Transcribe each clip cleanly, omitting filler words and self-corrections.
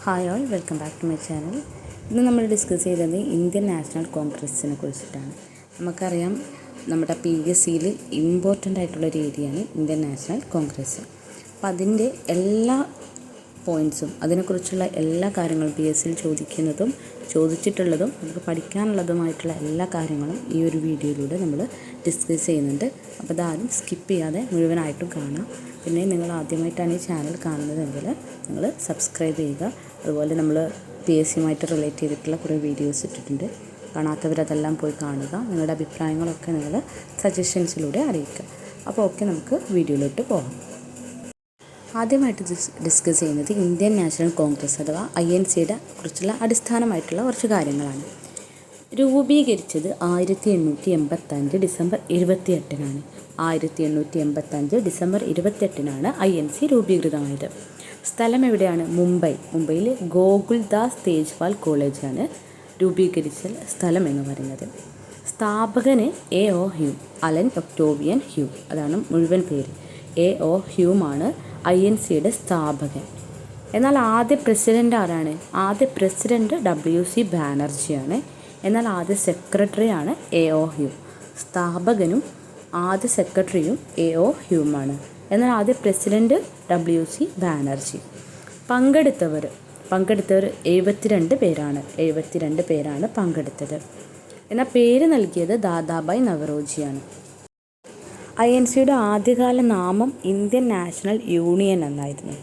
Hi all, welcome back to my channel. ഇന്ന് നമ്മൾ discuss ചെയ്തത് ഇന്ത്യൻ നാഷണൽ കോൺഗ്രസ്സിനെ കുറിച്ചിട്ടാണ്. നമുക്കറിയാം, നമ്മുടെ PSCയിൽ ഇമ്പോർട്ടൻ്റ് ആയിട്ടുള്ളൊരു ഏരിയയാണ് ഇന്ത്യൻ നാഷണൽ കോൺഗ്രസ്. അപ്പോൾ അതിൻ്റെ എല്ലാ പോയിൻറ്റ്സും, അതിനെക്കുറിച്ചുള്ള എല്ലാ കാര്യങ്ങളും PSCയിൽ ചോദിച്ചിട്ടുള്ളതും നമുക്ക് പഠിക്കാനുള്ളതുമായിട്ടുള്ള എല്ലാ കാര്യങ്ങളും ഈ ഒരു വീഡിയോയിലൂടെ നമ്മൾ ഡിസ്കസ് ചെയ്യുന്നുണ്ട്. അപ്പോൾ അതാരും സ്കിപ്പ് ചെയ്യാതെ മുഴുവനായിട്ടും കാണാം. പിന്നെ നിങ്ങൾ ആദ്യമായിട്ടാണ് ഈ ചാനൽ കാണുന്നതെങ്കിൽ നിങ്ങൾ സബ്സ്ക്രൈബ് ചെയ്യുക. അതുപോലെ നമ്മൾ PSCയുമായിട്ട് റിലേറ്റ് ചെയ്തിട്ടുള്ള കുറേ വീഡിയോസ് ഇട്ടിട്ടുണ്ട്. കാണാത്തവരതെല്ലാം പോയി കാണുക. നിങ്ങളുടെ അഭിപ്രായങ്ങളൊക്കെ നിങ്ങൾ സജഷൻസിലൂടെ അറിയിക്കുക. അപ്പോൾ ഓക്കെ, നമുക്ക് വീഡിയോയിലോട്ട് പോകാം. ആദ്യമായിട്ട് ഡിസ്കസ് ചെയ്യുന്നത് ഇന്ത്യൻ നാഷണൽ കോൺഗ്രസ് അഥവാ INCയുടെ കുറിച്ചുള്ള അടിസ്ഥാനമായിട്ടുള്ള കുറച്ച് കാര്യങ്ങളാണ്. രൂപീകരിച്ചത് 1885 ഡിസംബർ 28-നാണ്. 1885 ഡിസംബർ 28-നാണ് INC രൂപീകൃതമായത്. സ്ഥലം എവിടെയാണ്? മുംബൈയിൽ ഗോകുൽദാസ് തേജ്പാൽ കോളേജാണ് രൂപീകരിച്ച സ്ഥലം എന്ന് പറയുന്നത്. സ്ഥാപകന് A.O. Hume, Allan Octavian Hume, അതാണ് മുഴുവൻ പേര്. A.O. ഹ്യൂമാണ് INCയുടെ സ്ഥാപകൻ. എന്നാൽ ആദ്യ പ്രസിഡൻ്റ് ആരാണ്? ആദ്യ പ്രസിഡൻറ്റ് W.C. ബാനർജിയാണ്. എന്നാൽ ആദ്യ സെക്രട്ടറിയാണ് A.O. ഹ്യൂം. സ്ഥാപകനും ആദ്യ സെക്രട്ടറിയും A.O. ഹ്യൂമാണ്. എന്നാൽ ആദ്യ പ്രസിഡൻറ്റ് W.C. ബാനർജി. പങ്കെടുത്തവർ 72 പേരാണ്. 72 പേരാണ് പങ്കെടുത്തത്. എന്നാൽ പേര് നൽകിയത് ദാദാഭായ് നവറോജിയാണ്. INCയുടെ ആദ്യകാല നാമം ഇന്ത്യൻ നാഷണൽ യൂണിയൻ എന്നായിരുന്നു.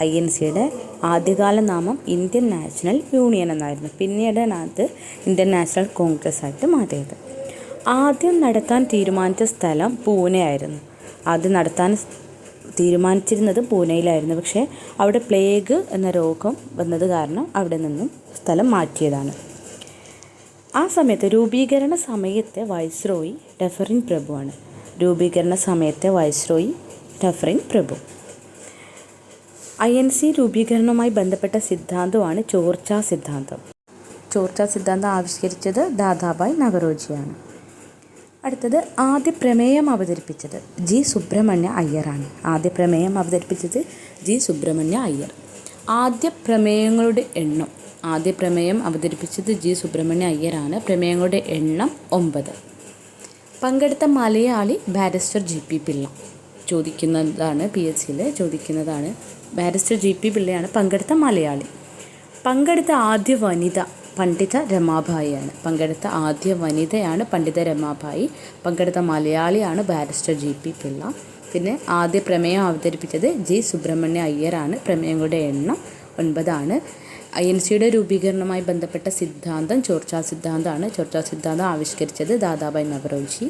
INCയുടെ ആദ്യകാല നാമം ഇന്ത്യൻ നാഷണൽ യൂണിയൻ എന്നായിരുന്നു. പിന്നീടാണ് അത് ഇന്ത്യൻ നാഷണൽ കോൺഗ്രസ് ആയിട്ട് മാറിയത്. ആദ്യം നടത്താൻ തീരുമാനിച്ച സ്ഥലം പൂനെ ആയിരുന്നു. ആദ്യം നടത്താൻ തീരുമാനിച്ചിരുന്നത് പൂനെയിലായിരുന്നു. പക്ഷേ അവിടെ പ്ലേഗ് എന്ന രോഗം വന്നത് കാരണം അവിടെ നിന്നും സ്ഥലം മാറ്റിയതാണ്. ആ സമയത്ത് രൂപീകരണ സമയത്തെ വൈസ്രോയി ഡഫറിൻ പ്രഭുവാണ്. INC രൂപീകരണവുമായി ബന്ധപ്പെട്ട സിദ്ധാന്തമാണ് ചോർച്ചാ സിദ്ധാന്തം. ആവിഷ്കരിച്ചത് ദാദാഭായ് നവറോജിയാണ്. അടുത്തത് ആദ്യ പ്രമേയം അവതരിപ്പിച്ചത് G. സുബ്രഹ്മണ്യ അയ്യറാണ്. ആദ്യ പ്രമേയം അവതരിപ്പിച്ചത് G. സുബ്രഹ്മണ്യ അയ്യറാണ്. പ്രമേയങ്ങളുടെ എണ്ണം 9. പങ്കെടുത്ത മലയാളി ബാരിസ്റ്റർ G.P. പിള്ള. ചോദിക്കുന്നതാണ്, PSCയിൽ ചോദിക്കുന്നതാണ്. Barrister G.P. പിള്ളയാണ് പങ്കെടുത്ത മലയാളി. പങ്കെടുത്ത ആദ്യ വനിത പണ്ഡിത രമാഭായിയാണ്. പങ്കെടുത്ത മലയാളിയാണ് ബാരിസ്റ്റർ G.P. പിള്ള. പിന്നെ ആദ്യ പ്രമേയം അവതരിപ്പിച്ചത് G. സുബ്രഹ്മണ്യ അയ്യറാണ്. പ്രമേയങ്ങളുടെ എണ്ണം 9. INCയുടെ രൂപീകരണവുമായി ബന്ധപ്പെട്ട സിദ്ധാന്തം ചോർച്ചാ സിദ്ധാന്തമാണ്. ചോർച്ചാ സിദ്ധാന്തം ആവിഷ്കരിച്ചത് ദാദാഭായ് നവറോജി.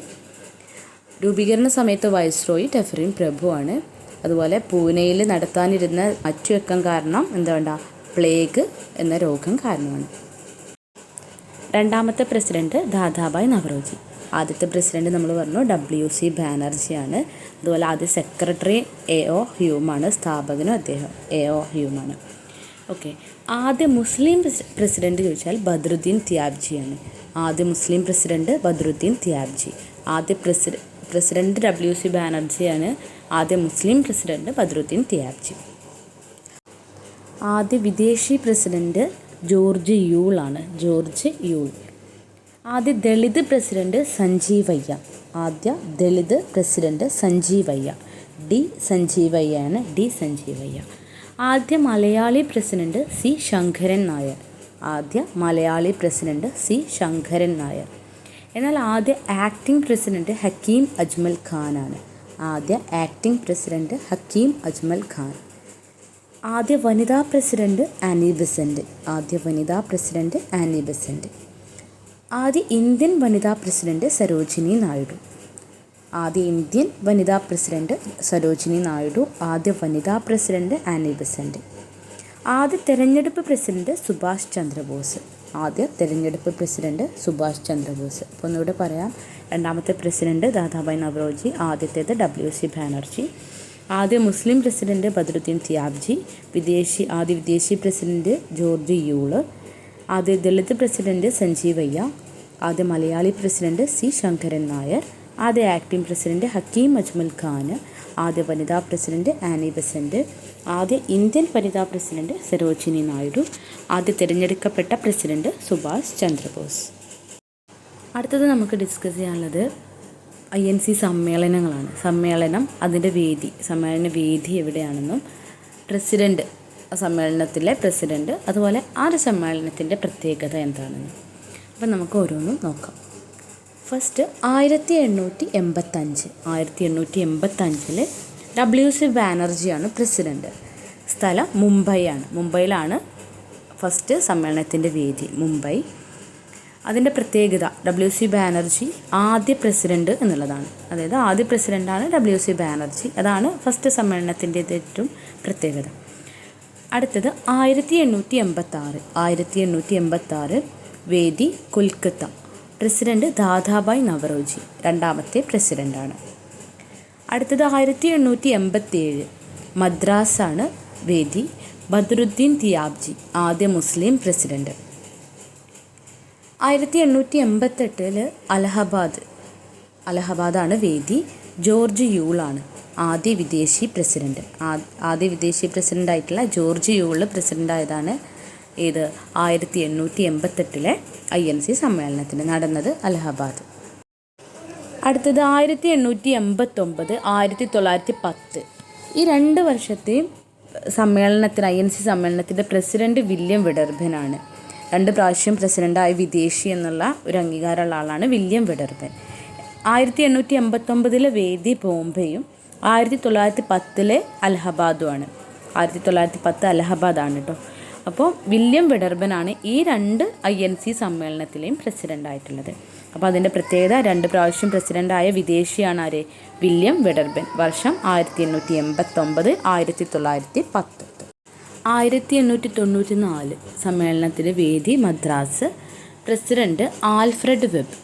രൂപീകരണ സമയത്ത് വൈസ്രോയി ഡഫറിൻ പ്രഭുവാണ്. അതുപോലെ പൂനെയിൽ നടത്താനിരുന്ന മാറ്റിവെക്കാൻ കാരണം പ്ലേഗ് എന്ന രോഗം കാരണമാണ്. രണ്ടാമത്തെ പ്രസിഡന്റ് ദാദാഭായ് നവറോജി. ആദ്യത്തെ പ്രസിഡന്റ് നമ്മൾ പറഞ്ഞു W.C. ബാനർജിയാണ്. അതുപോലെ ആദ്യ സെക്രട്ടറി A.O. ഹ്യൂമാണ്. സ്ഥാപകനും അദ്ദേഹം A.O. ഹ്യൂമാണ്. ഓക്കെ, ആദ്യ മുസ്ലിം പ്രസിഡന്റ് ചോദിച്ചാൽ ബദ്രുദ്ദീൻ ത്യാബ്ജിയാണ്. ആദ്യ പ്രസിഡന്റ് W.C. ബാനർജിയാണ്. ആദ്യ മുസ്ലിം പ്രസിഡന്റ് ബദ്രുദ്ദീൻ ത്യാബ്ജി. ആദ്യ വിദേശി പ്രസിഡന്റ് ജോർജ് യൂൾ ആണ്. ആദ്യ ദളിത് പ്രസിഡന്റ് സഞ്ജീവയ്യ. D. സഞ്ജീവയ്യ. ആദ്യ മലയാളി പ്രസിഡന്റ് C. ശങ്കരൻ നായർ. എന്നാൽ ആദ്യ ആക്ടിംഗ് പ്രസിഡന്റ് ഹക്കീം അജ്മൽ ഖാനാണ്. ആദ്യ വനിതാ പ്രസിഡന്റ് ആനി ബെസന്റ്. ആദ്യ ഇന്ത്യൻ വനിതാ പ്രസിഡന്റ് സരോജിനി നായിഡു. ആദ്യ വനിതാ പ്രസിഡന്റ് ആനി ബെസന്റ്. ആദ്യ തെരഞ്ഞെടുപ്പ് പ്രസിഡന്റ് സുഭാഷ് ചന്ദ്രബോസ്. അപ്പോൾ ഒന്നുകൂടെ പറയാം. രണ്ടാമത്തെ പ്രസിഡന്റ് ദാദാഭായ് നവറോജി. ആദ്യത്തേത് W.C. ബാനർജി. ആദ്യ മുസ്ലിം പ്രസിഡന്റ് ബദ്രുദ്ദീൻ ത്യാബ്ജി. ആദ്യ വിദേശി പ്രസിഡന്റ് ജോർജ് യൂള്. ആദ്യ ദളിത് പ്രസിഡന്റ് സഞ്ജീവയ്യ. ആദ്യ മലയാളി പ്രസിഡന്റ് C. ശങ്കരൻ നായർ. ആദ്യ ആക്ടിംഗ് പ്രസിഡന്റ് ഹക്കീം അജ്മൽ ഖാൻ. ആദ്യ വനിതാ പ്രസിഡന്റ് ആനി ബെസന്റ്, ആദ്യ ഇന്ത്യൻ വനിതാ പ്രസിഡന്റ് സരോജിനി നായിഡു, ആദ്യ തിരഞ്ഞെടുക്കപ്പെട്ട പ്രസിഡന്റ് സുഭാഷ് ചന്ദ്രബോസ്. അടുത്തത് നമുക്ക് ഡിസ്കസ് ചെയ്യാനുള്ളത് INC സമ്മേളനങ്ങളാണ്. സമ്മേളന വേദി എവിടെയാണെന്നും പ്രസിഡന്റ്, സമ്മേളനത്തിലെ പ്രസിഡന്റ്, അതുപോലെ ആ ഒരു സമ്മേളനത്തിൻ്റെ പ്രത്യേകത എന്താണെന്നും. അപ്പം നമുക്ക് ഓരോന്നും നോക്കാം. ഫസ്റ്റ് 1885 WC ബാനർജിയാണ് പ്രസിഡന്റ്. സ്ഥലം മുംബൈയിലാണ് ഫസ്റ്റ് സമ്മേളനത്തിൻ്റെ വേദി, മുംബൈ. അതിൻ്റെ പ്രത്യേകത WC ബാനർജി ആദ്യ പ്രസിഡന്റ് എന്നുള്ളതാണ്. അതായത് ആദ്യ പ്രസിഡൻ്റാണ് WC ബാനർജി. അതാണ് ഫസ്റ്റ് സമ്മേളനത്തിൻ്റെ ഏറ്റവും പ്രത്യേകത. അടുത്തത് 1886 വേദി കൊൽക്കത്ത. പ്രസിഡന്റ് ദാദാഭായ് നവറോജി രണ്ടാമത്തെ പ്രസിഡൻ്റാണ്. അടുത്തത് 1887 മദ്രാസാണ് വേദി. ബദ്രുദ്ദീൻ തിയാബ്ജി ആദ്യ മുസ്ലിം പ്രസിഡന്റ്. 1888 അലഹബാദാണ് വേദി. ജോർജ് യൂളാണ് ആദ്യ വിദേശി പ്രസിഡന്റ്. ആദ്യ വിദേശി പ്രസിഡൻ്റായിട്ടുള്ള ജോർജ് യൂള് പ്രസിഡൻ്റായതാണ് 1888 INC സമ്മേളനത്തിന് നടന്നത് അലഹബാദ്. അടുത്തത് 1889 1910 ഈ 2 വർഷത്തെയും INC സമ്മേളനത്തിൻ്റെ പ്രസിഡന്റ് വില്യം വിഡർബനാണ്. 2 പ്രാവശ്യം പ്രസിഡൻ്റായ വിദേശി എന്നുള്ള ഒരു അംഗീകാരമുള്ള ആളാണ് വില്യം വിഡർബൻ. 1889 വേദി ബോംബെയും 1910 അലഹബാദുമാണ്. 1910 അലഹബാദാണ് കേട്ടോ. അപ്പോൾ വില്യം വിഡർബനാണ് ഈ 2 INC സമ്മേളനത്തിലെയും പ്രസിഡൻ്റായിട്ടുള്ളത്. അപ്പോൾ അതിൻ്റെ പ്രത്യേകത 2 പ്രാവശ്യം പ്രസിഡൻ്റായ വിദേശിയാണ് ആര്? വില്യം വിഡർബൻ. വർഷം 1889 1910. 1894 സമ്മേളനത്തിലെ വേദി മദ്രാസ്. President Alfred web.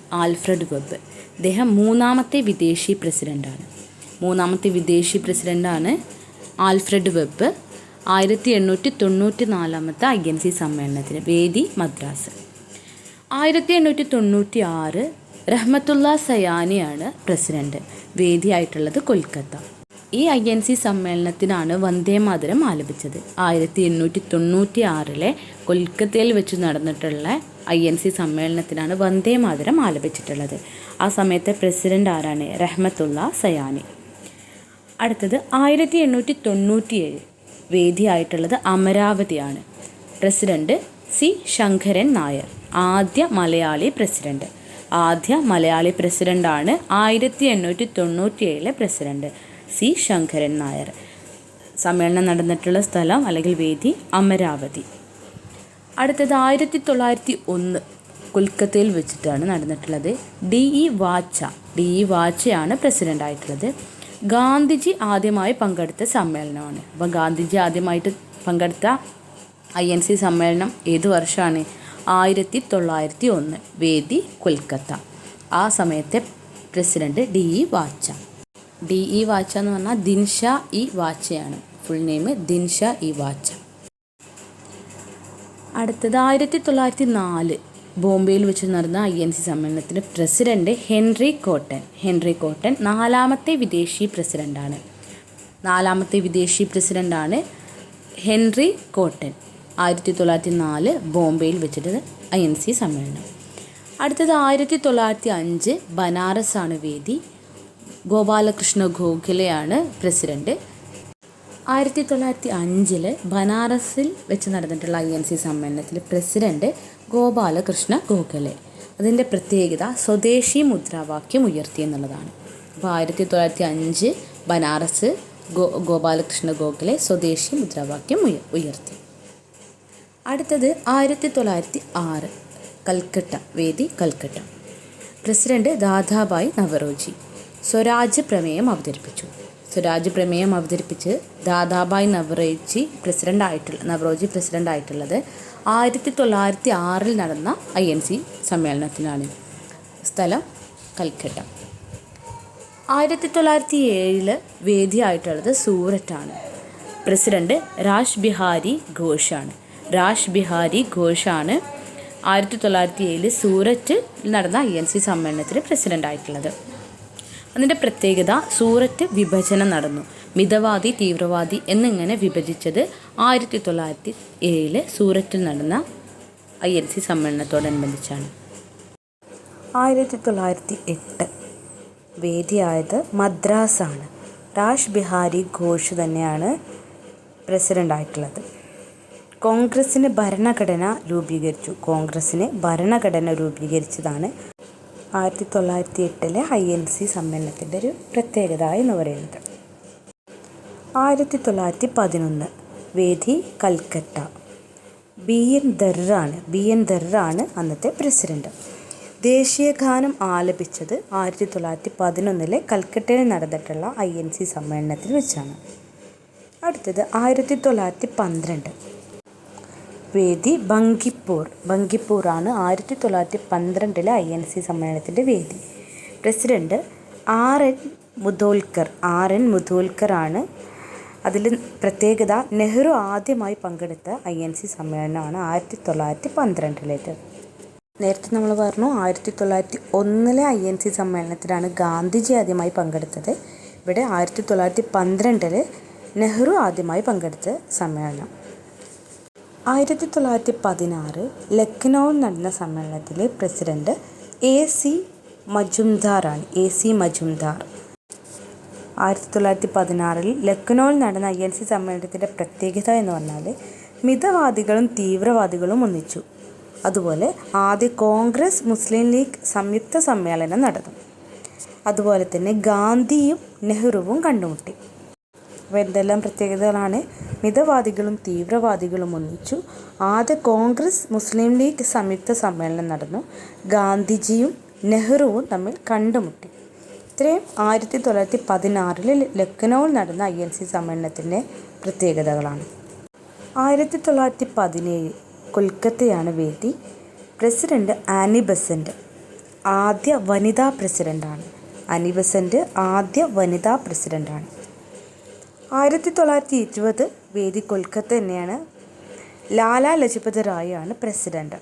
അദ്ദേഹം 3ാമത്തെ വിദേശി പ്രസിഡൻ്റാണ്. 3ാമത്തെ വിദേശി പ്രസിഡൻ്റാണ് ആൽഫ്രഡ് വെബ്. 1894 INC സമ്മേളനത്തിന് വേദി മദ്രാസ്. 1896 റഹ്മത്തുള്ള സയാനിയാണ് പ്രസിഡന്റ്. വേദിയായിട്ടുള്ളത് കൊൽക്കത്ത. ഈ INC സമ്മേളനത്തിനാണ് വന്ദേമാതരം ആലപിച്ചത്. 1896 കൊൽക്കത്തയിൽ വെച്ച് നടന്നിട്ടുള്ള INC സമ്മേളനത്തിനാണ് വന്ദേമാതരം ആലപിച്ചിട്ടുള്ളത്. ആ സമയത്തെ പ്രസിഡന്റ് ആരാണ്? റഹ്മത്തുള്ള സയാനി. അടുത്തത് 1897 വേദിയായിട്ടുള്ളത് അമരാവതിയാണ്. പ്രസിഡന്റ് C ശങ്കരൻ നായർ, ആദ്യ മലയാളി പ്രസിഡൻ്റാണ് 1897 പ്രസിഡന്റ് C ശങ്കരൻ നായർ. സമ്മേളനം നടന്നിട്ടുള്ള സ്ഥലം അല്ലെങ്കിൽ വേദി അമരാവതി. അടുത്തത് 1901 കൊൽക്കത്തയിൽ വെച്ചിട്ടാണ് നടന്നിട്ടുള്ളത്. DE വാച്ചയാണ് പ്രസിഡൻ്റായിട്ടുള്ളത്. ഗാന്ധിജി ആദ്യമായി പങ്കെടുത്ത സമ്മേളനമാണ്. അപ്പോൾ ഗാന്ധിജി ആദ്യമായിട്ട് പങ്കെടുത്ത INC സമ്മേളനം ഏത് വർഷമാണ്? 1901 വേദി കൊൽക്കത്ത. ആ സമയത്തെ പ്രസിഡന്റ് DE വാച്ച എന്ന് പറഞ്ഞാൽ ദിൻഷാ ഇ വാച്ചയാണ്. Full name Dinshaw E Wacha. അടുത്തത് 1904 ബോംബെയിൽ വെച്ച് നടന്ന INC സമ്മേളനത്തിൻ്റെ പ്രസിഡന്റ് ഹെൻറി കോട്ടൺ. 4ാമത്തെ വിദേശി പ്രസിഡൻ്റാണ് ഹെൻറി കോട്ടൺ. 1904 ബോംബെയിൽ വെച്ചിട്ട് INC സമ്മേളനം. അടുത്തത് 1905 ബനാറസാണ് വേദി. ഗോപാലകൃഷ്ണ ഗോഖലെയാണ് പ്രസിഡന്റ്. 1905 ബനാറസിൽ വെച്ച് നടന്നിട്ടുള്ള INC സമ്മേളനത്തിൽ പ്രസിഡന്റ് ഗോപാലകൃഷ്ണ ഗോഖലെ. അതിൻ്റെ പ്രത്യേകത സ്വദേശി മുദ്രാവാക്യം ഉയർത്തി എന്നുള്ളതാണ്. അപ്പോൾ 1905 ബനാറസ് ഗോപാലകൃഷ്ണ ഗോഖലെ സ്വദേശി മുദ്രാവാക്യം ഉയർത്തി. അടുത്തത് 1906 കൽക്കട്ട വേദി കൽക്കട്ട. പ്രസിഡന്റ് ദാദാഭായ് നവറോജി സ്വരാജ് പ്രമേയം അവതരിപ്പിച്ച് ദാദാഭായ് നവറോജി പ്രസിഡൻ്റായിട്ടുള്ളത് 1906 നടന്ന INC സമ്മേളനത്തിനാണ്. സ്ഥലം കൽക്കട്ട. 1907 വേദിയായിട്ടുള്ളത് സൂററ്റാണ്. പ്രസിഡന്റ് രാജ് ബിഹാരി ഘോഷാണ് 1907 സൂററ്റിൽ നടന്ന INC സമ്മേളനത്തിന് പ്രസിഡൻ്റായിട്ടുള്ളത്. അതിൻ്റെ പ്രത്യേകത സൂററ്റ് വിഭജനം നടന്നു. മിതവാദി, തീവ്രവാദി എന്നിങ്ങനെ വിഭജിച്ചത് 1907 സൂററ്റിൽ നടന്ന INC സമ്മേളനത്തോടനുബന്ധിച്ചാണ്. 1908 വേദിയായത് മദ്രാസാണ്. രാജ് ബിഹാരി ഘോഷ് തന്നെയാണ് പ്രസിഡൻ്റായിട്ടുള്ളത്. കോൺഗ്രസ്സിന് ഭരണഘടന രൂപീകരിച്ചതാണ് 1908 INC സമ്മേളനത്തിൻ്റെ ഒരു പ്രത്യേകത എന്ന് പറയുന്നത്. 1911 വേദി കൽക്കട്ട. BN ദറാണ് അന്നത്തെ പ്രസിഡന്റ്. ദേശീയഗാനം ആലപിച്ചത് 1911 കൽക്കട്ടയിൽ നടന്നിട്ടുള്ള INC സമ്മേളനത്തിൽ വെച്ചാണ്. അടുത്തത് 1912 വേദി ബങ്കിപ്പൂറാണ് 1912 INC സമ്മേളനത്തിൻ്റെ വേദി. പ്രസിഡന്റ് RN മുധോൽക്കർ ആണ്. അതിൽ പ്രത്യേകത നെഹ്റു ആദ്യമായി പങ്കെടുത്ത INC സമ്മേളനമാണ് 1912. നേരത്തെ നമ്മൾ പറഞ്ഞു 1901 INC സമ്മേളനത്തിലാണ് ഗാന്ധിജി ആദ്യമായി പങ്കെടുത്തത്. ഇവിടെ 1912 നെഹ്റു ആദ്യമായി പങ്കെടുത്ത സമ്മേളനം. 1916 ലക്നൌവിൽ നടന്ന സമ്മേളനത്തിൽ പ്രസിഡന്റ് AC മജുംദാറാണ്. 1916 ലക്നൌവിൽ നടന്ന INC സമ്മേളനത്തിൻ്റെ പ്രത്യേകത എന്ന് പറഞ്ഞാൽ മിതവാദികളും തീവ്രവാദികളും ഒന്നിച്ചു. അതുപോലെ ആദ്യ കോൺഗ്രസ് മുസ്ലിം ലീഗ് സംയുക്ത സമ്മേളനം നടന്നു. അതുപോലെ തന്നെ ഗാന്ധിയും നെഹ്റുവും കണ്ടുമുട്ടി. അപ്പോൾ എന്തെല്ലാം പ്രത്യേകതകളാണ്? മിതവാദികളും തീവ്രവാദികളും ഒന്നിച്ചു. ആദ്യ കോൺഗ്രസ് മുസ്ലിം ലീഗ് സംയുക്ത സമ്മേളനം നടന്നു. ഗാന്ധിജിയും നെഹ്റുവും തമ്മിൽ കണ്ടുമുട്ടി. ഇത്രയും 1916 ലക്നൌവിൽ നടന്ന INC സമ്മേളനത്തിൻ്റെ പ്രത്യേകതകളാണ്. 1917 കൊൽക്കത്തയാണ് വേദി. പ്രസിഡന്റ് ആനി ബസന്റ് ആദ്യ വനിതാ പ്രസിഡൻ്റാണ്. 1920 വേദി കൊൽക്കത്ത തന്നെയാണ്. ലാലാ ലജ്പത് റായ് ആണ് പ്രസിഡന്റ്.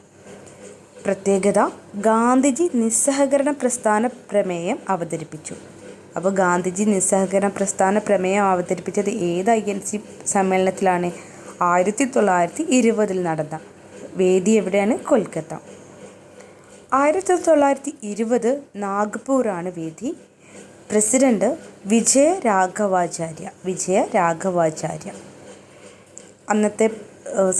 പ്രത്യേകത ഗാന്ധിജി നിസ്സഹകരണ പ്രസ്ഥാന പ്രമേയം അവതരിപ്പിച്ചു. അപ്പോൾ ഗാന്ധിജി നിസ്സഹകരണ പ്രസ്ഥാന പ്രമേയം അവതരിപ്പിച്ചത് ഏത് INC സമ്മേളനത്തിലാണ്? 1920 നടന്ന വേദി എവിടെയാണ്? കൊൽക്കത്ത. 1920 നാഗ്പൂറാണ് വേദി. പ്രസിഡന്റ് വിജയ രാഘവാചാര്യ. അന്നത്തെ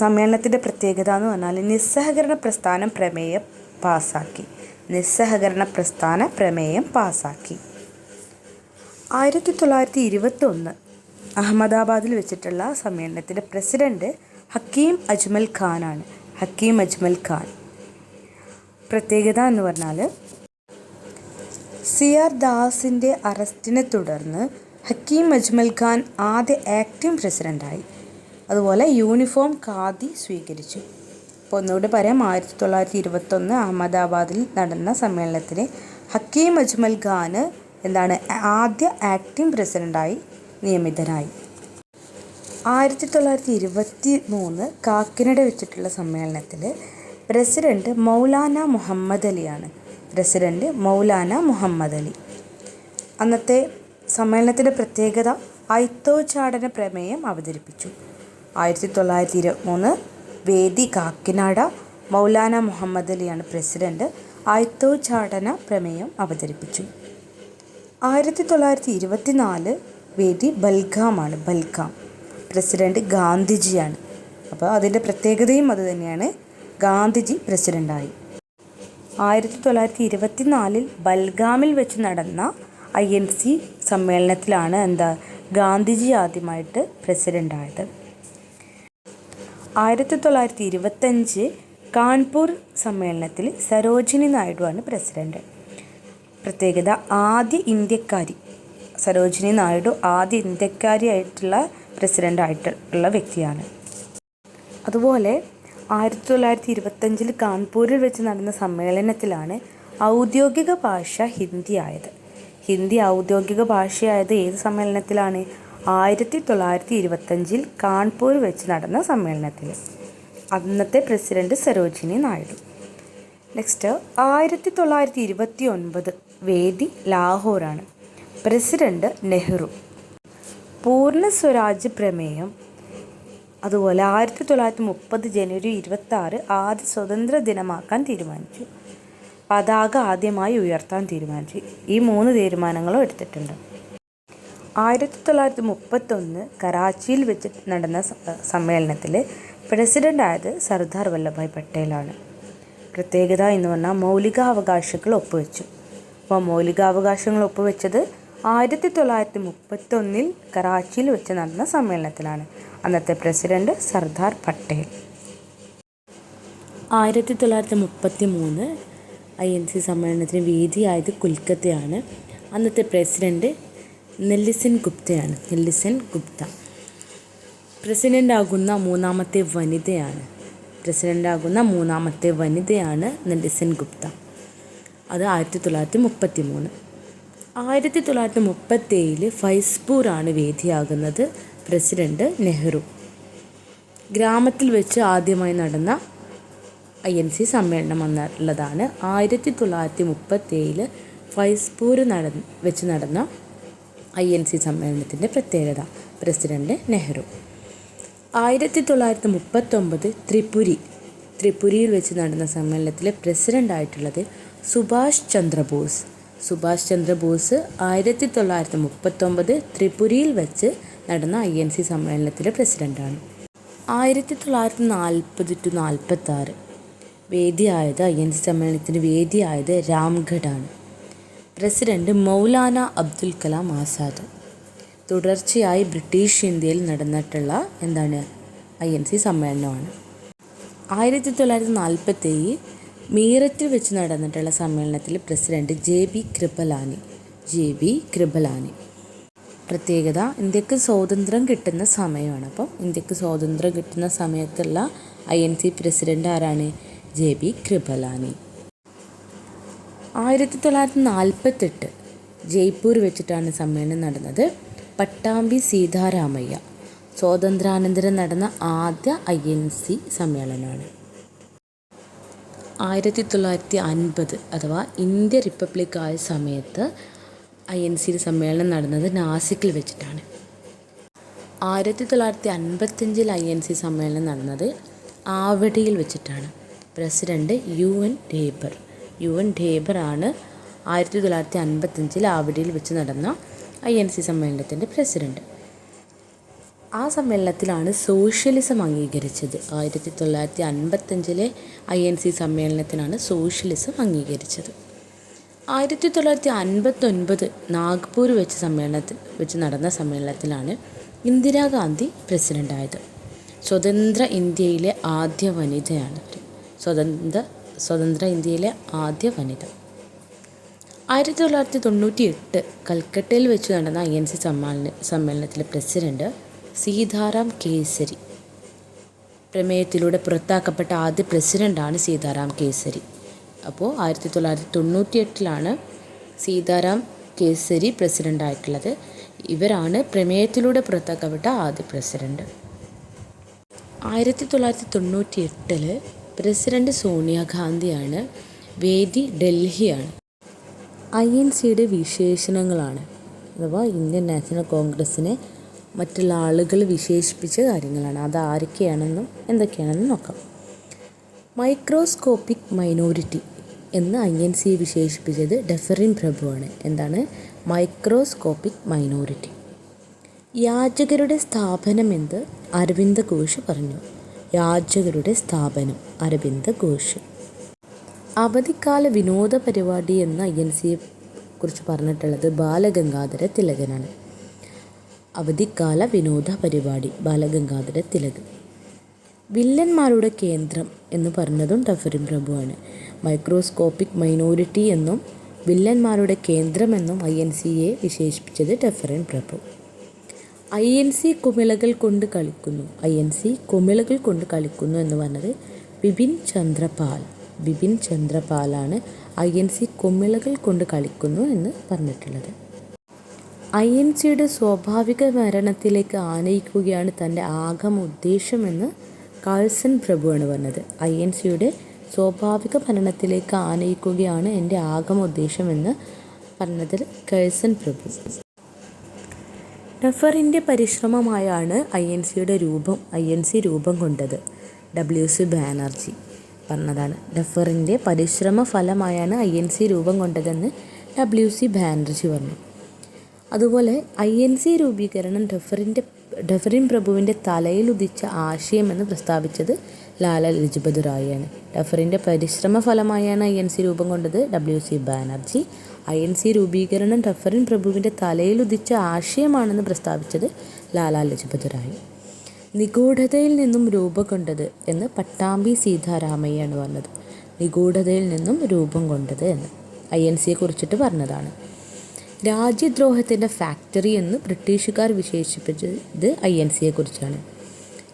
സമ്മേളനത്തിൻ്റെ പ്രത്യേകത എന്ന് പറഞ്ഞാൽ നിസ്സഹകരണ പ്രസ്ഥാന പ്രമേയം പാസാക്കി. 1921 അഹമ്മദാബാദിൽ വെച്ചിട്ടുള്ള സമ്മേളനത്തിൻ്റെ പ്രസിഡന്റ് ഹക്കീം അജ്മൽ ഖാൻ. പ്രത്യേകത എന്ന് പറഞ്ഞാൽ CR ദാസിൻ്റെ അറസ്റ്റിനെ തുടർന്ന് ഹക്കീം അജ്മൽ ഖാൻ ആദ്യ ആക്ടിംഗ് പ്രസിഡൻ്റായി. അതുപോലെ യൂണിഫോം ഖാദി സ്വീകരിച്ചു. അപ്പോൾ ഒന്നുകൂടി പറയാം, 1921 അഹമ്മദാബാദിൽ നടന്ന സമ്മേളനത്തിന് ഹക്കീം അജ്മൽ ഖാൻ ആദ്യ ആക്ടിംഗ് പ്രസിഡൻ്റായി നിയമിതനായി. 1923 കാക്കിനഡ വെച്ചിട്ടുള്ള സമ്മേളനത്തിൽ പ്രസിഡന്റ് മൗലാന മുഹമ്മദ് അലി. അന്നത്തെ സമ്മേളനത്തിൻ്റെ പ്രത്യേകത ഐത്തോച്ചാടന പ്രമേയം അവതരിപ്പിച്ചു. 1923 വേദി കാക്കിനാട. മൗലാന മുഹമ്മദ് അലിയാണ് പ്രസിഡന്റ്. ഐത്തോച്ചാടന പ്രമേയം അവതരിപ്പിച്ചു. 1924 വേദി ബൽഗാം. പ്രസിഡന്റ് ഗാന്ധിജിയാണ്. അപ്പോൾ അതിൻ്റെ പ്രത്യേകതയും അതുതന്നെയാണ്, ഗാന്ധിജി പ്രസിഡൻ്റായി. 1924 ബൽഗാമിൽ വെച്ച് നടന്ന INC സമ്മേളനത്തിലാണ് ഗാന്ധിജി ആദ്യമായിട്ട് പ്രസിഡൻ്റായത്. 1925 കാൺപൂർ സമ്മേളനത്തിൽ സരോജിനി നായിഡു ആണ് പ്രസിഡന്റ്. പ്രത്യേകത സരോജിനി നായിഡു ആദ്യ ഇന്ത്യക്കാരിയായിട്ടുള്ള പ്രസിഡൻ്റായിട്ടുള്ള വ്യക്തിയാണ്. അതുപോലെ 1925 കാൺപൂരിൽ വെച്ച് നടന്ന സമ്മേളനത്തിലാണ് ഔദ്യോഗിക ഭാഷ ഹിന്ദി ആയത്. ഹിന്ദി ഔദ്യോഗിക ഭാഷയായത് ഏത് സമ്മേളനത്തിലാണ്? 1925 കാൺപൂർ വെച്ച് നടന്ന സമ്മേളനത്തിൽ. അന്നത്തെ പ്രസിഡന്റ് സരോജിനി നായിഡു. നെക്സ്റ്റ് 1929 വേദി ലാഹോറാണ്. പ്രസിഡന്റ് നെഹ്റു. പൂർണ്ണ സ്വരാജ് പ്രമേയം. അതുപോലെ 1930 ജനുവരി 26 ആദ്യ സ്വതന്ത്ര ദിനമാക്കാൻ തീരുമാനിച്ചു. പതാക ആദ്യമായി ഉയർത്താൻ തീരുമാനിച്ചു. ഈ 3 തീരുമാനങ്ങളും എടുത്തിട്ടുണ്ട്. 1931 കറാച്ചിയിൽ വെച്ച് നടന്ന സമ്മേളനത്തിൽ പ്രസിഡൻ്റായത് സർദാർ വല്ലഭായ് പട്ടേലാണ്. പ്രത്യേകത എന്ന് പറഞ്ഞാൽ മൗലികാവകാശങ്ങൾ ഒപ്പുവെച്ചു. അപ്പോൾ മൗലികാവകാശങ്ങൾ ഒപ്പുവെച്ചത് 1931 കറാച്ചിയിൽ വെച്ച് നടന്ന സമ്മേളനത്തിലാണ്. അന്നത്തെ പ്രസിഡന്റ് സർദാർ പട്ടേൽ. 1933 INC സമ്മേളനത്തിന് വേദിയായത് കൊൽക്കത്തയാണ്. അന്നത്തെ പ്രസിഡന്റ് നെൽസൺ ഗുപ്തയാണ്. നെൽസൺ ഗുപ്ത പ്രസിഡൻ്റാകുന്ന മൂന്നാമത്തെ വനിതയാണ് നെൽസൺ ഗുപ്ത. അത് 1933. 1937 ഫൈസ്പൂറാണ് വേദിയാകുന്നത്. പ്രസിഡന്റ് നെഹ്റു. ഗ്രാമത്തിൽ വെച്ച് ആദ്യമായി നടന്ന INC സമ്മേളനം എന്നുള്ളതാണ് 1937 ഫൈസ്പൂർ വെച്ച് നടന്ന INC സമ്മേളനത്തിൻ്റെ പ്രത്യേകത. പ്രസിഡന്റ് നെഹ്റു. 1939 ത്രിപുരയിൽ വെച്ച് നടന്ന സമ്മേളനത്തിലെ പ്രസിഡൻ്റായിട്ടുള്ളത് സുഭാഷ് ചന്ദ്രബോസ്. 1939 ത്രിപുരയിൽ വെച്ച് നടന്ന INC സമ്മേളനത്തിലെ പ്രസിഡൻ്റാണ്. 1940-46 INC സമ്മേളനത്തിന് വേദിയായത് രാംഗഡാണ്. പ്രസിഡന്റ് മൗലാന അബ്ദുൽ കലാം ആസാദ്. തുടർച്ചയായി ബ്രിട്ടീഷ് ഇന്ത്യയിൽ നടന്നിട്ടുള്ള INC സമ്മേളനമാണ്. 1947 മീററ്റിൽ വെച്ച് നടന്നിട്ടുള്ള സമ്മേളനത്തിൽ പ്രസിഡന്റ് JB കൃപലാനി. പ്രത്യേകത ഇന്ത്യക്ക് സ്വാതന്ത്ര്യം കിട്ടുന്ന സമയമാണ്. അപ്പം ഇന്ത്യക്ക് സ്വാതന്ത്ര്യം കിട്ടുന്ന സമയത്തുള്ള INC പ്രസിഡന്റ് ആരാണ്? JB കൃപലാനി. 1948 ജയ്പൂർ വെച്ചിട്ടാണ് സമ്മേളനം നടന്നത്. പട്ടാമ്പി സീതാരാമയ്യ. സ്വാതന്ത്ര്യാനന്തരം നടന്ന ആദ്യ INC സമ്മേളനമാണ്. 1950 അഥവാ ഇന്ത്യ റിപ്പബ്ലിക് ആയ സമയത്ത് INC സമ്മേളനം നടന്നത് നാസിക്കിൽ വെച്ചിട്ടാണ്. 1955 INC സമ്മേളനം നടന്നത് ആവടിയിൽ വെച്ചിട്ടാണ്. പ്രസിഡന്റ് UN ഡേബർ ആണ് 1955 ആവടിയിൽ വെച്ച് നടന്ന INC സമ്മേളനത്തിൻ്റെ പ്രസിഡന്റ്. ആ സമ്മേളനത്തിലാണ് സോഷ്യലിസം അംഗീകരിച്ചത്. 1955 INC സമ്മേളനത്തിനാണ് സോഷ്യലിസം അംഗീകരിച്ചത്. 1959 നാഗ്പൂർ വെച്ച് നടന്ന സമ്മേളനത്തിലാണ് ഇന്ദിരാഗാന്ധി പ്രസിഡൻ്റായത്. സ്വതന്ത്ര ഇന്ത്യയിലെ ആദ്യ വനിതയാണ്. സ്വതന്ത്ര ഇന്ത്യയിലെ ആദ്യ വനിത. 1998 കൽക്കട്ടയിൽ വെച്ച് നടന്ന INC സമ്മേളനത്തിലെ പ്രസിഡന്റ് സീതാറാം കേസരി. പ്രമേയത്തിലൂടെ പുറത്താക്കപ്പെട്ട ആദ്യ പ്രസിഡൻ്റാണ് സീതാറാം കേസരി. അപ്പോൾ 1998 സീതാറാം കേസരി പ്രസിഡൻ്റായിട്ടുള്ളത്. ഇവരാണ് പ്രമേയത്തിലൂടെ പുറത്താക്കപ്പെട്ട ആദ്യ പ്രസിഡന്റ്. 1998 പ്രസിഡന്റ് സോണിയാഗാന്ധിയാണ്. വേദി ഡൽഹിയാണ്. INCയുടെ വിശേഷണങ്ങളാണ് അഥവാ ഇന്ത്യൻ നാഷണൽ കോൺഗ്രസ്സിനെ മറ്റുള്ള ആളുകൾ വിശേഷിപ്പിച്ച കാര്യങ്ങളാണ്. അത് ആരൊക്കെയാണെന്നും എന്തൊക്കെയാണെന്നും നോക്കാം. മൈക്രോസ്കോപ്പിക് മൈനോറിറ്റി എന്ന് INCയെ വിശേഷിപ്പിച്ചത് ഡഫറിൻ പ്രഭുവാണ്. എന്താണ് മൈക്രോസ്കോപ്പിക് മൈനോറിറ്റി? യാചകരുടെ സ്ഥാപനം എന്ന് അരവിന്ദ ഘോഷ് പറഞ്ഞു. യാചകരുടെ സ്ഥാപനം അരവിന്ദ ഘോഷ്. അവധിക്കാല വിനോദ പരിപാടി എന്ന INCയെ കുറിച്ച് പറഞ്ഞിട്ടുള്ളത് ബാലഗംഗാധര തിലകനാണ്. അവധിക്കാല വിനോദ പരിപാടി ബാലഗംഗാധര തിലക്. വില്ലന്മാരുടെ കേന്ദ്രം എന്ന് പറഞ്ഞതും ഡഫറിൻ പ്രഭുവാണ്. മൈക്രോസ്കോപ്പിക് മൈനോറിറ്റി എന്നും വില്ലന്മാരുടെ കേന്ദ്രമെന്നും INCയെ വിശേഷിപ്പിച്ചത് ഡഫറിൻ പ്രഭു. INC കുമിളകൾ കൊണ്ട് കളിക്കുന്നു എന്ന് പറഞ്ഞത് ബിപിൻ ചന്ദ്രപാലാണ് INC കുമിളകൾ കൊണ്ട് കളിക്കുന്നു എന്ന് പറഞ്ഞിട്ടുള്ളത്. INCയുടെ സ്വാഭാവിക മരണത്തിലേക്ക് ആനയിക്കുകയാണ് തൻ്റെ ആഗമ ഉദ്ദേശമെന്ന് കാൾസൺ പ്രഭുവാണ് പറഞ്ഞത്. INCയുടെ സ്വാഭാവിക മരണത്തിലേക്ക് ആനയിക്കുകയാണ് എൻ്റെ ആഗമ ഉദ്ദേശമെന്ന് പറഞ്ഞതിൽ കഴ്സൺ പ്രഭു. ഡഫറിൻ്റെ പരിശ്രമമായാണ് ഐ എൻ സി രൂപം കൊണ്ടത്. WC ബാനർജി പറഞ്ഞതാണ്. ഡഫറിൻ്റെ പരിശ്രമ ഫലമായാണ് INC രൂപം കൊണ്ടതെന്ന് WC ബാനർജി പറഞ്ഞു. അതുപോലെ INC രൂപീകരണം ഡഫറിൻ പ്രഭുവിൻ്റെ തലയിൽ ഉദിച്ച ആശയമെന്ന് പ്രസ്താവിച്ചത് ലാല ലജ്പത് റായിയാണ്. ഡഫറിൻ്റെ പരിശ്രമ ഫലമായാണ് INC രൂപം കൊണ്ടത്. WC ബാനർജി. INC രൂപീകരണം ഡഫറിൻ പ്രഭുവിൻ്റെ തലയിൽ ഉദിച്ച ആശയമാണെന്ന് പ്രസ്താവിച്ചത് ലാല ലജ്പത് റായി. നിഗൂഢതയിൽ നിന്നും രൂപം കൊണ്ടത് എന്ന് പട്ടാമ്പി സീതാരാമയ്യാണ് പറഞ്ഞത്. നിഗൂഢതയിൽ നിന്നും രൂപം കൊണ്ടത് എന്ന് INCയെ കുറിച്ചിട്ട് പറഞ്ഞതാണ്. രാജ്യദ്രോഹത്തിൻ്റെ ഫാക്ടറി എന്ന് ബ്രിട്ടീഷുകാർ വിശേഷിപ്പിച്ചത് INCയെ കുറിച്ചാണ്.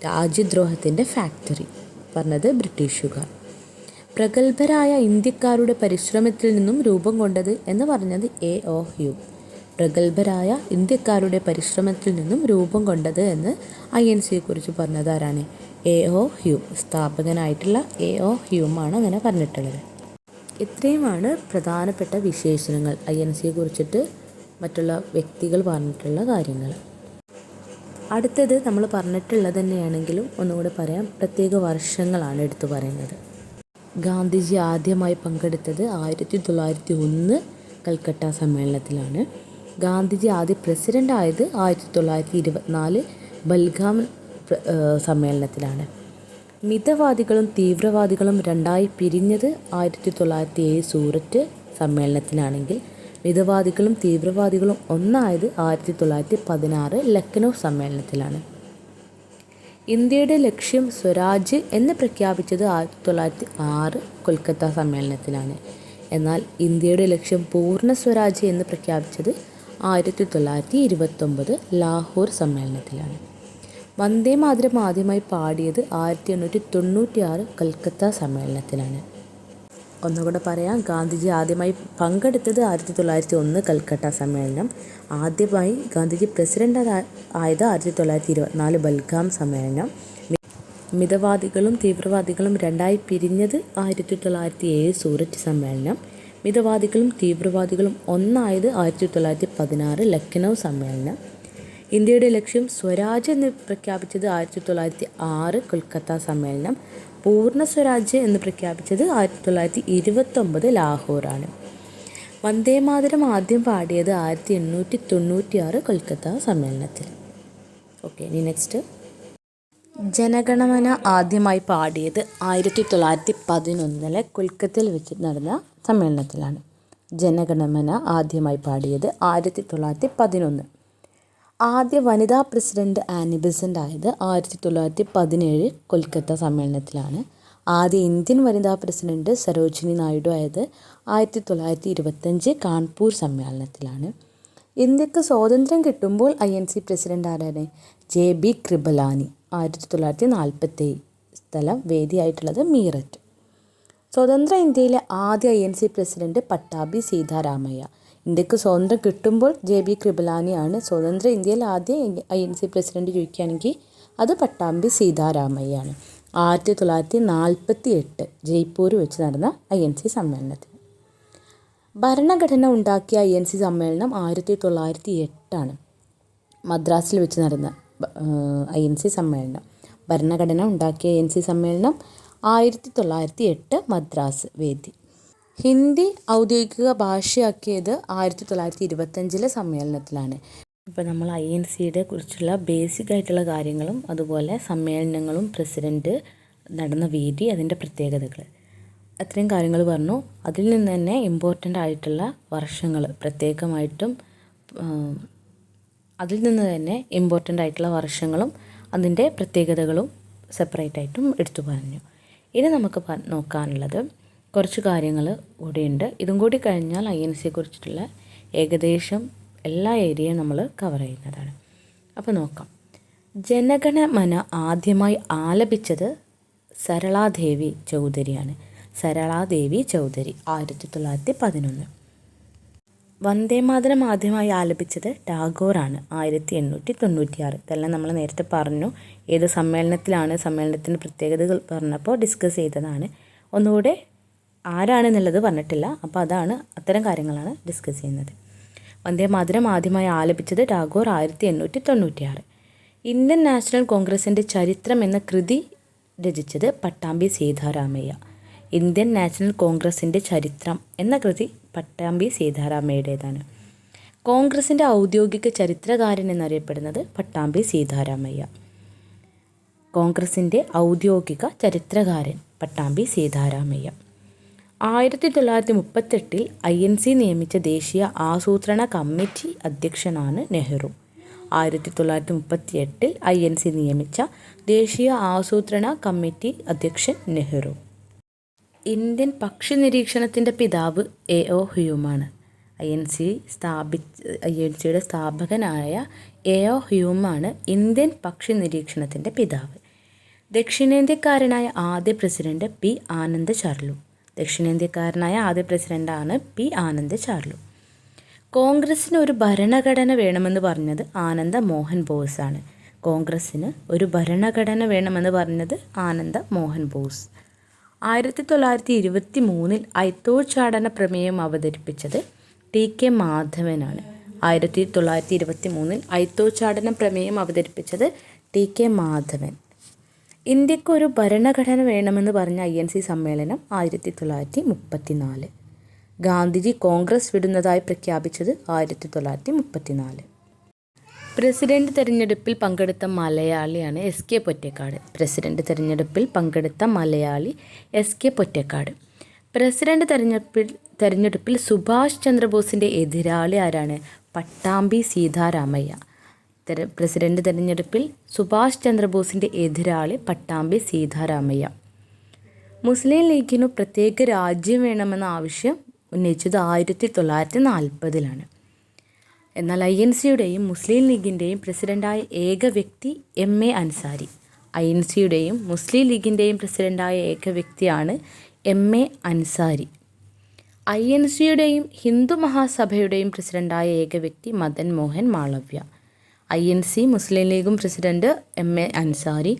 രാജ്യദ്രോഹത്തിൻ്റെ ഫാക്ടറി പറഞ്ഞത് ബ്രിട്ടീഷുകാർ. പ്രഗത്ഭരായ ഇന്ത്യക്കാരുടെ പരിശ്രമത്തിൽ നിന്നും രൂപം കൊണ്ടത് എന്ന് പറഞ്ഞത് A.O. ഹ്യൂം. പ്രഗത്ഭരായ ഇന്ത്യക്കാരുടെ പരിശ്രമത്തിൽ നിന്നും രൂപം കൊണ്ടത് എന്ന് INCയെ കുറിച്ച് പറഞ്ഞത് ആരാണ്? A.O. ഹ്യൂം. സ്ഥാപകനായിട്ടുള്ള A.O. ഹ്യൂമാണ് അങ്ങനെ പറഞ്ഞിട്ടുള്ളത്. ഇത്രയുമാണ് പ്രധാനപ്പെട്ട വിശേഷണങ്ങൾ INCയെ കുറിച്ചിട്ട് മറ്റുള്ള വ്യക്തികൾ പറഞ്ഞിട്ടുള്ള കാര്യങ്ങൾ. അടുത്തത് നമ്മൾ പറഞ്ഞിട്ടുള്ളത് തന്നെയാണെങ്കിലും ഒന്നുകൂടെ പറയാം. പ്രത്യേക വർഷങ്ങളാണ് എടുത്തു പറയുന്നത്. ഗാന്ധിജി ആദ്യമായി പങ്കെടുത്തത് 1901 കൽക്കട്ട സമ്മേളനത്തിലാണ്. ഗാന്ധിജി ആദ്യ പ്രസിഡൻ്റ് ആയത് 1924 ബൽഗാം സമ്മേളനത്തിലാണ്. മിതവാദികളും തീവ്രവാദികളും രണ്ടായി പിരിഞ്ഞത് 1907 സൂററ്റ് സമ്മേളനത്തിലാണെങ്കിൽ മിതവാദികളും തീവ്രവാദികളും ഒന്നായത് 1916 ലക്നൗ സമ്മേളനത്തിലാണ്. ഇന്ത്യയുടെ ലക്ഷ്യം സ്വരാജ് എന്ന് പ്രഖ്യാപിച്ചത് 1906 കൊൽക്കത്ത സമ്മേളനത്തിലാണ്. എന്നാൽ ഇന്ത്യയുടെ ലക്ഷ്യം പൂർണ്ണ സ്വരാജ് എന്ന് പ്രഖ്യാപിച്ചത് 1929 ലാഹോർ സമ്മേളനത്തിലാണ്. വന്ദേ മാതരം ആദ്യമായി പാടിയത് 1896 കൽക്കത്ത സമ്മേളനത്തിലാണ്. ഒന്നുകൂടെ പറയാം. ഗാന്ധിജി ആദ്യമായി പങ്കെടുത്തത് 1901 കൽക്കട്ട സമ്മേളനം. ആദ്യമായി ഗാന്ധിജി പ്രസിഡൻ്റ് ആയത് 1924 ബൽഗാം സമ്മേളനം. മിതവാദികളും തീവ്രവാദികളും രണ്ടായി പിരിഞ്ഞത് 1907 സൂററ്റ് സമ്മേളനം. മിതവാദികളും തീവ്രവാദികളും ഒന്നായത് 1916 ലക്നൗ സമ്മേളനം. ഇന്ത്യയുടെ ലക്ഷ്യം സ്വരാജ് എന്ന് പ്രഖ്യാപിച്ചത് 1906 കൊൽക്കത്ത സമ്മേളനം. പൂർണ്ണ സ്വരാജ് എന്ന് പ്രഖ്യാപിച്ചത് 1929 ലാഹോറാണ്. വന്ദേ മാതരം ആദ്യം പാടിയത് 1896 കൊൽക്കത്ത സമ്മേളനത്തിൽ. ഓക്കെ, ഇനി നെക്സ്റ്റ്. ജനഗണമന ആദ്യമായി പാടിയത് 1911 കൊൽക്കത്തയിൽ വെച്ച് നടന്ന സമ്മേളനത്തിലാണ്. ജനഗണമന ആദ്യമായി പാടിയത് 1911. ആദ്യ വനിതാ പ്രസിഡന്റ് ആനി ബെസൻ്റ് ആയത് 1917 കൊൽക്കത്ത സമ്മേളനത്തിലാണ്. ആദ്യ ഇന്ത്യൻ വനിതാ പ്രസിഡന്റ് സരോജിനി നായിഡു ആയത് 1925 കാൺപൂർ സമ്മേളനത്തിലാണ്. ഇന്ത്യക്ക് സ്വാതന്ത്ര്യം കിട്ടുമ്പോൾ INC പ്രസിഡന്റ് ആരാണ്? JB കൃപലാനി. 1947. സ്ഥലം വേദിയായിട്ടുള്ളത് മീററ്റ്. സ്വതന്ത്ര ഇന്ത്യയിലെ ആദ്യ INC പ്രസിഡന്റ് പട്ടാഭി സീതാരാമയ്യ. ഇന്ത്യക്ക് സ്വാതന്ത്ര്യം കിട്ടുമ്പോൾ JB കൃപലാനിയാണ്. സ്വതന്ത്ര ഇന്ത്യയിൽ ആദ്യ INC പ്രസിഡന്റ് ചോദിക്കുകയാണെങ്കിൽ അത് പട്ടാഭി സീതാരാമയ്യാണ്. 1948 ജയ്പൂർ വെച്ച് നടന്ന INC സമ്മേളനത്തിൽ. ഭരണഘടന ഉണ്ടാക്കിയ INC സമ്മേളനം 1908 മദ്രാസിൽ വെച്ച് നടന്ന INC സമ്മേളനം. ഭരണഘടന ഉണ്ടാക്കിയ INC സമ്മേളനം 1908 മദ്രാസ് വേദി. ഹിന്ദി ഔദ്യോഗിക ഭാഷയാക്കിയത് 1925 സമ്മേളനത്തിലാണ്. ഇപ്പോൾ നമ്മൾ INCയുടെ കുറിച്ചുള്ള ബേസിക് ആയിട്ടുള്ള കാര്യങ്ങളും അതുപോലെ സമ്മേളനങ്ങളും പ്രസിഡൻറ്റ് നടന്ന വേദി അതിൻ്റെ പ്രത്യേകതകൾ അത്രയും കാര്യങ്ങൾ പറഞ്ഞു. അതിൽ നിന്ന് തന്നെ ഇമ്പോർട്ടൻ്റ് ആയിട്ടുള്ള വർഷങ്ങൾ പ്രത്യേകമായിട്ടും അതിൽ നിന്ന് തന്നെ ഇമ്പോർട്ടൻ്റ് ആയിട്ടുള്ള വർഷങ്ങളും അതിൻ്റെ പ്രത്യേകതകളും സെപ്പറേറ്റ് ആയിട്ടും എടുത്തു പറഞ്ഞു. ഇനി നമുക്ക് നോക്കാനുള്ളത് കുറച്ച് കാര്യങ്ങൾ കൂടിയുണ്ട്. ഇതും കൂടി കഴിഞ്ഞാൽ INCയെ കുറിച്ചിട്ടുള്ള ഏകദേശം എല്ലാ ഏരിയയും നമ്മൾ കവർ ചെയ്യുന്നതാണ്. അപ്പോൾ നോക്കാം. ജനഗണമന ആദ്യമായി ആലപിച്ചത് സരളാദേവി ചൗധരിയാണ്. സരളാദേവി ചൗധരി 1911. വന്ദേമാതരം ആദ്യമായി ആലപിച്ചത് ടാഗോറാണ് 1896. ഇതെല്ലാം നമ്മൾ നേരത്തെ പറഞ്ഞു. ഏത് സമ്മേളനത്തിലാണ്, സമ്മേളനത്തിൻ്റെ പ്രത്യേകതകൾ പറഞ്ഞപ്പോൾ ഡിസ്കസ് ചെയ്തതാണ്. ഒന്നുകൂടെ ആരാണെന്നുള്ളത് പറഞ്ഞിട്ടില്ല. അപ്പോൾ അത്തരം കാര്യങ്ങളാണ് ഡിസ്കസ് ചെയ്യുന്നത്. വന്ദേ മാതരം ആദ്യമായി ആലപിച്ചത് ടാഗോർ 1896. ഇന്ത്യൻ നാഷണൽ കോൺഗ്രസിൻ്റെ ചരിത്രം എന്ന കൃതി രചിച്ചത് പട്ടാമ്പി സീതാരാമയ്യ. ഇന്ത്യൻ നാഷണൽ കോൺഗ്രസിൻ്റെ ചരിത്രം എന്ന കൃതി പട്ടാമ്പി സീതാരാമയ്യയുടേതാണ്. കോൺഗ്രസിൻ്റെ ഔദ്യോഗിക ചരിത്രകാരൻ എന്നറിയപ്പെടുന്നത് പട്ടാമ്പി സീതാരാമയ്യ. കോൺഗ്രസിൻ്റെ ഔദ്യോഗിക ചരിത്രകാരൻ പട്ടാമ്പി സീതാരാമയ്യ. 1938 INC നിയമിച്ച ദേശീയ ആസൂത്രണ കമ്മിറ്റി അധ്യക്ഷനാണ് നെഹ്റു. 1938 INC നിയമിച്ച ദേശീയ ആസൂത്രണ കമ്മിറ്റി അധ്യക്ഷൻ നെഹ്റു. ഇന്ത്യൻ പക്ഷി നിരീക്ഷണത്തിൻ്റെ പിതാവ് A.O. ഹ്യൂമാണ്. INCയുടെ സ്ഥാപകനായ A.O. ഹ്യൂമാണ് ഇന്ത്യൻ പക്ഷി നിരീക്ഷണത്തിൻ്റെ പിതാവ്. ദക്ഷിണേന്ത്യക്കാരനായ ആദ്യ പ്രസിഡന്റ് P. ആനന്ദ് ചാർലു. ദക്ഷിണേന്ത്യക്കാരനായ ആദ്യ പ്രസിഡന്റാണ് P. ആനന്ദ് ചാർലു. കോൺഗ്രസ്സിന് ഒരു ഭരണഘടന വേണമെന്ന് പറഞ്ഞത് ആനന്ദ മോഹൻ ബോസാണ്. കോൺഗ്രസ്സിന് ഒരു ഭരണഘടന വേണമെന്ന് പറഞ്ഞത് ആനന്ദ മോഹൻ ബോസ്. 1923 ഐത്തോച്ചാടന പ്രമേയം അവതരിപ്പിച്ചത് T.K. മാധവനാണ്. 1923 ഐത്തോച്ചാടന പ്രമേയം അവതരിപ്പിച്ചത് T.K. മാധവൻ. ഇന്ത്യക്ക് ഒരു ഭരണഘടന വേണമെന്ന് പറഞ്ഞ INC സമ്മേളനം 1934. ഗാന്ധിജി കോൺഗ്രസ് വിടുന്നതായി പ്രഖ്യാപിച്ചത് 1934. പ്രസിഡന്റ് തെരഞ്ഞെടുപ്പിൽ പങ്കെടുത്ത മലയാളിയാണ് S.K. പൊറ്റക്കാട്. പ്രസിഡന്റ് തെരഞ്ഞെടുപ്പിൽ പങ്കെടുത്ത മലയാളി S.K. പൊറ്റക്കാട്. പ്രസിഡന്റ് തെരഞ്ഞെടുപ്പിൽ സുഭാഷ് ചന്ദ്രബോസിൻ്റെ എതിരാളി ആരാണ്? പട്ടാമ്പി സീതാരാമയ്യ. പ്രസിഡന്റ് തെരഞ്ഞെടുപ്പിൽ സുഭാഷ് ചന്ദ്രബോസിൻ്റെ എതിരാളി പട്ടാമ്പി സീതാരാമയ്യ. മുസ്ലിം ലീഗിനു പ്രത്യേക രാജ്യം വേണമെന്ന ആവശ്യം ഉന്നയിച്ചത് 1940. എന്നാൽ INCയുടെയും മുസ്ലിം ലീഗിൻ്റെയും പ്രസിഡൻ്റായ ഏക വ്യക്തി M.A. അൻസാരി. INCയുടെയും മുസ്ലിം ലീഗിൻ്റെയും പ്രസിഡൻ്റായ ഏക വ്യക്തിയാണ് M.A. അൻസാരി. INCയുടെയും ഹിന്ദു മഹാസഭയുടെയും പ്രസിഡൻ്റായ ഏക വ്യക്തി മദൻ മോഹൻ മാളവ്യ. INC മുസ്ലിം ലീഗും പ്രസിഡന്റ് M.A. അൻസാരി.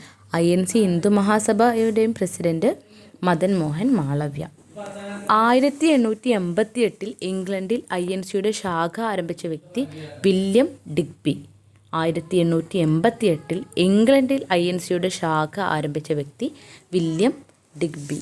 INC ഹിന്ദു മഹാസഭയുടെയും പ്രസിഡന്റ് മദൻ മോഹൻ മാളവ്യ. 1888 ഇംഗ്ലണ്ടിൽ INCയുടെ ശാഖ ആരംഭിച്ച വ്യക്തി വില്യം ഡിഗ്ബി. 1888 ഇംഗ്ലണ്ടിൽ INCയുടെ ശാഖ ആരംഭിച്ച വ്യക്തി വില്യം ഡിഗ്ബി.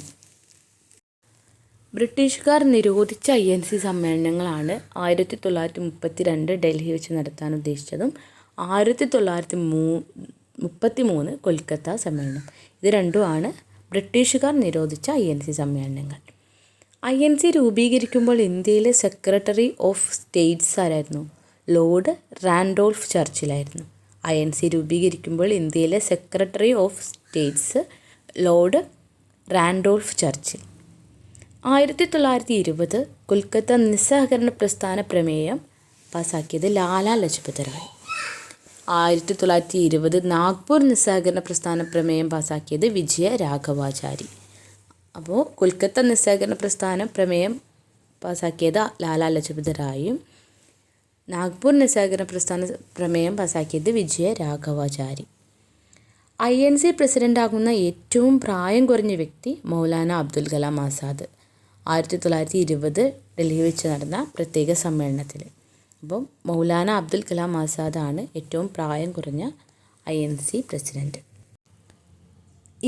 ബ്രിട്ടീഷുകാർ നിരോധിച്ച INC സമ്മേളനങ്ങളാണ് 1932 ഡൽഹി വെച്ച് നടത്താൻ ഉദ്ദേശിച്ചതും 1933 കൊൽക്കത്ത സമ്മേളനം. ഇത് രണ്ടുമാണ് ബ്രിട്ടീഷുകാർ നിരോധിച്ച INC സമ്മേളനങ്ങൾ. INC രൂപീകരിക്കുമ്പോൾ ഇന്ത്യയിലെ സെക്രട്ടറി ഓഫ് സ്റ്റേറ്റ്സ് ആരായിരുന്നു? ലോർഡ് റാൻഡോൾഫ് ചർച്ചിലായിരുന്നു. INC രൂപീകരിക്കുമ്പോൾ ഇന്ത്യയിലെ secretary of states lord Randolph Churchill. 1920 Kolkata നിസ്സഹകരണ പ്രസ്ഥാന പ്രമേയം പാസാക്കിയത് ലാലാ ലജ്പത് റായ്. 1920 നാഗ്പൂർ നിസ്സഹകരണ പ്രസ്ഥാന പ്രമേയം പാസാക്കിയത് വിജയ രാഘവാചാരി. അപ്പോൾ കൊൽക്കത്ത നിസ്സഹകരണ പ്രസ്ഥാന പ്രമേയം പാസാക്കിയത് ലാലാ ലജ്പത് റായും നാഗ്പൂർ നിസ്സഹകരണ പ്രസ്ഥാന പ്രമേയം പാസാക്കിയത് വിജയ രാഘവാചാരി. INC പ്രസിഡൻ്റാകുന്ന ഏറ്റവും പ്രായം കുറഞ്ഞ വ്യക്തി മൗലാന അബ്ദുൽ കലാം ആസാദ്. 1920 ഡൽഹി വെച്ച് നടന്ന പ്രത്യേക സമ്മേളനത്തിൽ. അപ്പം മൗലാന അബ്ദുൽ കലാം ആസാദാണ് ഏറ്റവും പ്രായം കുറഞ്ഞ INC പ്രസിഡൻറ്റ്.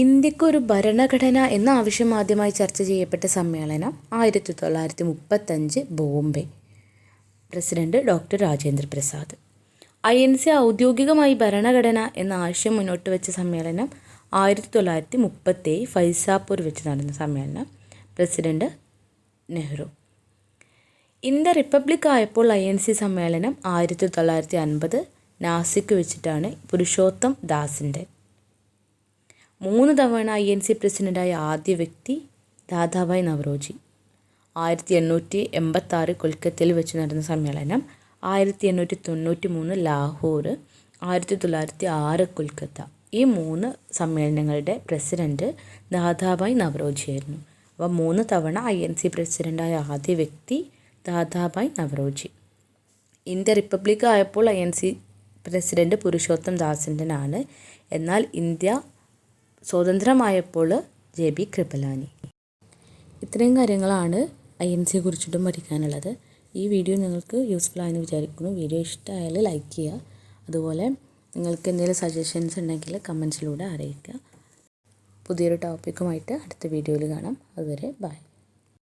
ഇന്ത്യക്കൊരു ഭരണഘടന എന്ന ആവശ്യം ആദ്യമായി ചർച്ച ചെയ്യപ്പെട്ട സമ്മേളനം 1935 Bombay. President doctor Rajendra Prasad. INC ഔദ്യോഗികമായി ഭരണഘടന എന്ന ആശയം മുന്നോട്ട് വെച്ച സമ്മേളനം 1937 ഫൈസാപൂർ വെച്ച് നടന്ന സമ്മേളനം. പ്രസിഡന്റ് നെഹ്റു. ഇന്ത്യ റിപ്പബ്ലിക് ആയപ്പോൾ INC സമ്മേളനം 1950 നാസിക്ക് വെച്ചിട്ടാണ്. പുരുഷോത്തം ദാസിൻ്റെ. 3 തവണ INC പ്രസിഡൻ്റായ ആദ്യ വ്യക്തി ദാദാഭായ് നവറോജി. 1886 കൊൽക്കത്തയിൽ വെച്ച് നടന്ന സമ്മേളനം. 1893 ലാഹോർ. 1906 കൊൽക്കത്ത. ഈ 3 സമ്മേളനങ്ങളുടെ പ്രസിഡന്റ് ദാദാഭായ് നവറോജിയായിരുന്നു. അപ്പോൾ 3 തവണ INC പ്രസിഡൻ്റായ ആദ്യ വ്യക്തി ദാദാഭായ് നവറോജി. ഇന്ത്യ റിപ്പബ്ലിക് ആയപ്പോൾ INC പ്രസിഡന്റ് പുരുഷോത്തം ദാസിൻ്റെനാണ്. എന്നാൽ ഇന്ത്യ സ്വതന്ത്രമായപ്പോൾ JB കൃപലാനി. ഇത്രയും കാര്യങ്ങളാണ് INC കുറിച്ചിട്ടും പഠിക്കാനുള്ളത്. ഈ വീഡിയോ നിങ്ങൾക്ക് യൂസ്ഫുൾ ആയെന്ന് വിചാരിക്കുന്നു. വീഡിയോ ഇഷ്ടമായാൽ ലൈക്ക് ചെയ്യുക. അതുപോലെ നിങ്ങൾക്ക് എന്തെങ്കിലും സജഷൻസ് ഉണ്ടെങ്കിൽ കമൻസിലൂടെ അറിയിക്കുക. പുതിയൊരു ടോപ്പിക്കുമായിട്ട് അടുത്ത വീഡിയോയിൽ കാണാം. അതുവരെ ബൈ.